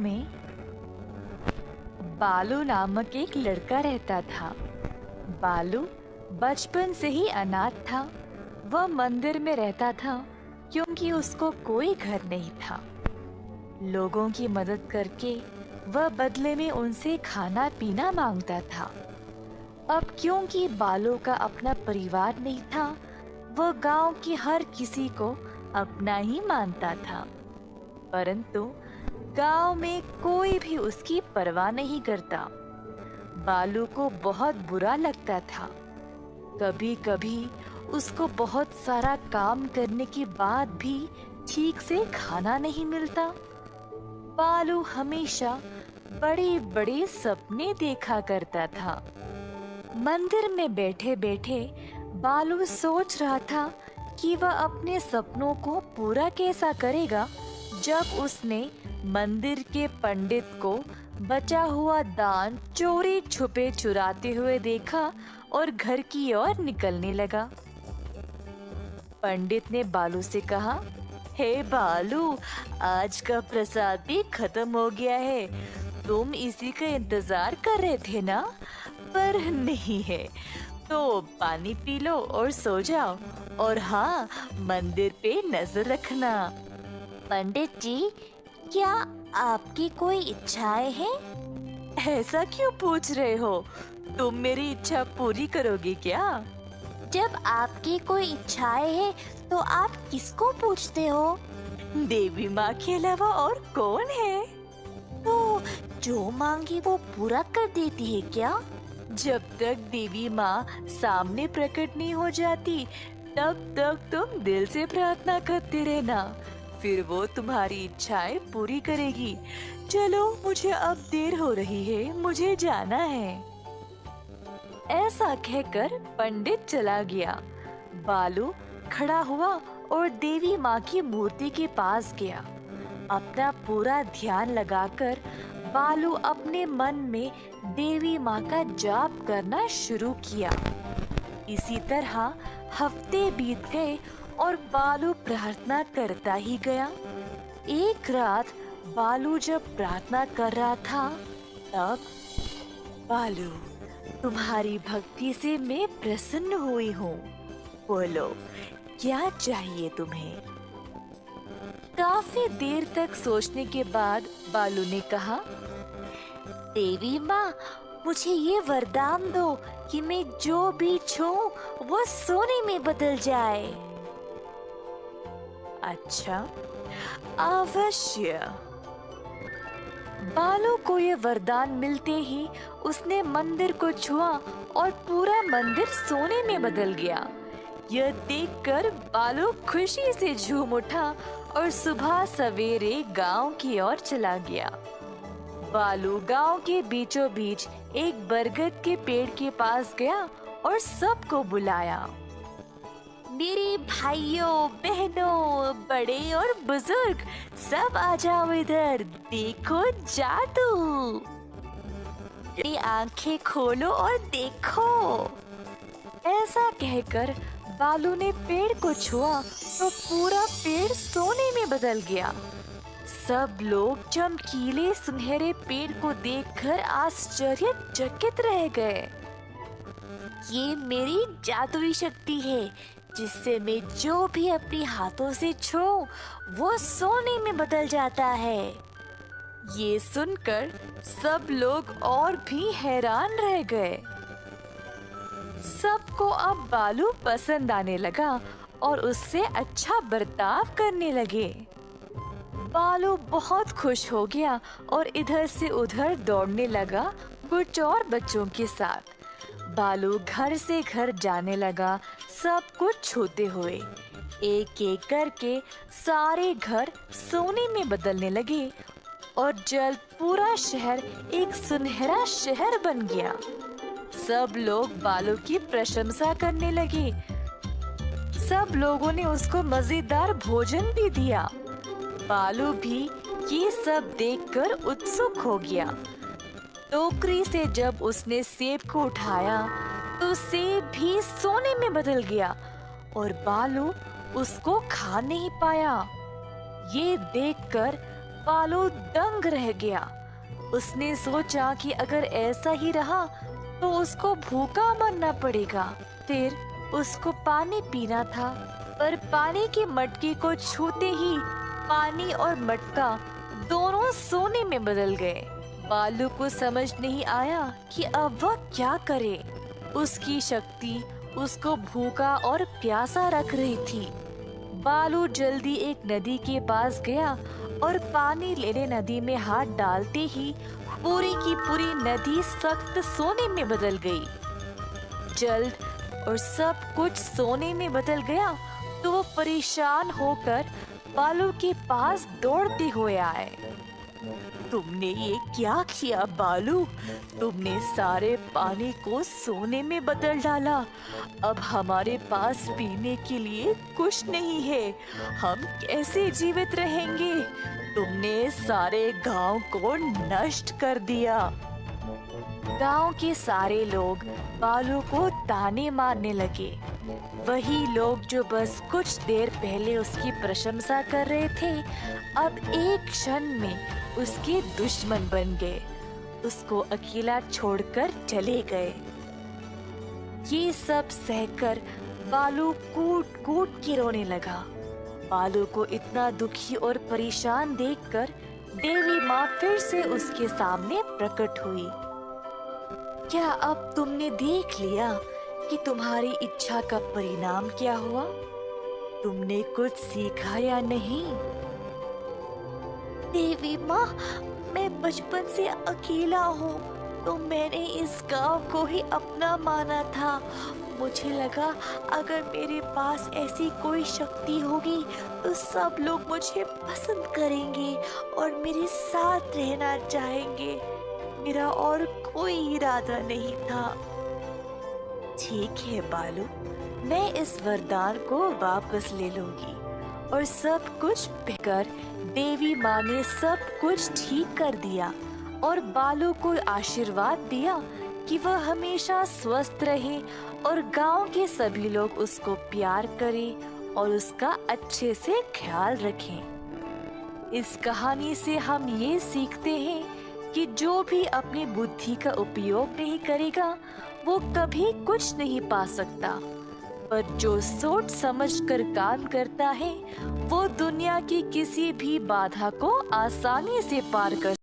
में बालू नामक एक लड़का रहता था। बालू बचपन से ही अनाथ था। वह मंदिर में रहता था क्योंकि उसको कोई घर नहीं था। लोगों की मदद करके वह बदले में उनसे खाना पीना मांगता था। अब क्योंकि बालू का अपना परिवार नहीं था, वह गांव के हर किसी को अपना ही मानता था। परंतु गांव में कोई भी उसकी परवाह नहीं करता। बालू को बहुत बुरा लगता था। कभी कभी उसको बहुत सारा काम करने के बाद भी ठीक से खाना नहीं मिलता। बालू हमेशा बड़े बड़े सपने देखा करता था। मंदिर में बैठे बैठे बालू सोच रहा था कि वह अपने सपनों को पूरा कैसा करेगा। जब उसने मंदिर के पंडित को बचा हुआ दान चोरी छुपे चुराते हुए देखा और घर की ओर निकलने लगा। पंडित ने बालू से कहा, हे बालू, आज का प्रसाद भी खत्म हो गया है। तुम इसी का इंतजार कर रहे थे ना? पर नहीं है तो पानी पी लो और सो जाओ। और हाँ, मंदिर पे नजर रखना। पंडित जी, क्या आपकी कोई इच्छाएं हैं? ऐसा क्यों पूछ रहे हो? तुम मेरी इच्छा पूरी करोगे क्या? जब आपकी कोई इच्छाएं हैं तो आप किसको पूछते हो? देवी माँ के अलावा और कौन है? तो जो मांगी वो पूरा कर देती है क्या? जब तक देवी माँ सामने प्रकट नहीं हो जाती तब तक तुम दिल से प्रार्थना करते रहना, फिर वो तुम्हारी इच्छाएं पूरी करेगी। चलो, मुझे अब देर हो रही है, मुझे जाना है। ऐसा कहकर पंडित चला गया। बालू खड़ा हुआ और देवी माँ की मूर्ति के पास गया। अपना पूरा ध्यान लगाकर बालू अपने मन में देवी माँ का जाप करना शुरू किया। इसी तरह हफ्ते बीत गए और बालू प्रार्थना करता ही गया। एक रात बालू जब प्रार्थना कर रहा था तब, बालू, तुम्हारी भक्ति से मैं प्रसन्न हुई हूँ। बोलो, क्या चाहिए तुम्हें? काफी देर तक सोचने के बाद बालू ने कहा, देवी माँ, मुझे ये वरदान दो कि मैं जो भी छूऊं वो सोने में बदल जाए। अच्छा, अवश्य। बालू को ये वरदान मिलते ही उसने मंदिर को छुआ और पूरा मंदिर सोने में बदल गया। यह देखकर बालू खुशी से झूम उठा और सुबह सवेरे गांव की ओर चला गया। बालू गांव के बीचों बीच एक बरगद के पेड़ के पास गया और सबको बुलाया। मेरे भाइयों, बहनों, बड़े और बुजुर्ग, सब आ जाओ इधर, देखो जादू। ये आंखें खोलो और देखो। ऐसा कहकर बालू ने पेड़ को छुआ तो पूरा पेड़ सोने में बदल गया। सब लोग चमकीले सुनहरे पेड़ को देखकर आश्चर्यचकित रह गए। ये मेरी जादुई शक्ति है, जिससे मैं जो भी अपने हाथों से छूऊं वो सोने में बदल जाता है। ये सुनकर सब लोग और भी हैरान रह गए। सबको अब बालू पसंद आने लगा और उससे अच्छा बर्ताव करने लगे। बालू बहुत खुश हो गया और इधर से उधर दौड़ने लगा कुछ और बच्चों के साथ। बालू घर से घर जाने लगा, सब कुछ छूते हुए। एक एक करके सारे घर सोने में बदलने लगे और जल्द पूरा शहर एक सुनहरा शहर बन गया। सब लोग बालू की प्रशंसा करने लगे। सब लोगों ने उसको मजेदार भोजन भी दिया। बालू भी ये सब देखकर उत्सुक हो गया। टोकरी से जब उसने सेब को उठाया तो सेब भी सोने में बदल गया और बालू उसको खा नहीं पाया। ये देखकर बालू दंग रह गया। उसने सोचा कि अगर ऐसा ही रहा तो उसको भूखा मरना पड़ेगा। फिर उसको पानी पीना था, पर पानी की मटकी को छूते ही पानी और मटका दोनों सोने में बदल गए। बालू को समझ नहीं आया कि अब वह क्या करे। उसकी शक्ति उसको भूखा और प्यासा रख रही थी। बालू जल्दी एक नदी के पास गया और पानी लेने नदी में हाथ डालते ही पूरी की पूरी नदी सख्त सोने में बदल गई। जल्द और सब कुछ सोने में बदल गया तो वो परेशान होकर बालू के पास दौड़ते हुए आए। तुमने ये क्या किया बालू? तुमने सारे पानी को सोने में बदल डाला। अब हमारे पास पीने के लिए कुछ नहीं है। हम कैसे जीवित रहेंगे? तुमने सारे गांव को नष्ट कर दिया। गांव के सारे लोग बालू को ताने मारने लगे। वही लोग जो बस कुछ देर पहले उसकी प्रशंसा कर रहे थे, अब एक क्षण में उसके दुश्मन बन गए। उसको अकेला छोड़कर चले गए। ये सब सहकर बालू कूट कूट के रोने लगा। बालू को इतना दुखी और परेशान देखकर देवी माँ फिर से उसके सामने प्रकट हुई। क्या अब तुमने देख लिया कि तुम्हारी इच्छा का परिणाम क्या हुआ? तुमने कुछ सीखा या नहीं? देवी माँ, मैं बचपन से अकेला हूँ, तो मैंने इस गांव को ही अपना माना था। मुझे लगा अगर मेरे पास ऐसी कोई शक्ति होगी तो सब लोग मुझे पसंद करेंगे और मेरे साथ रहना चाहेंगे। मेरा और कोई इरादा नहीं था। ठीक है बालू, मैं इस वरदान को वापस ले लूंगी। और सब कुछ कहकर देवी माँ ने सब कुछ ठीक कर दिया और बालू को आशीर्वाद दिया कि वह हमेशा स्वस्थ रहे और गांव के सभी लोग उसको प्यार करें और उसका अच्छे से ख्याल रखें। इस कहानी से हम ये सीखते हैं कि जो भी अपनी बुद्धि का उपयोग नहीं करेगा वो कभी कुछ नहीं पा सकता, पर जो सोच समझकर काम करता है वो दुनिया की किसी भी बाधा को आसानी से पार कर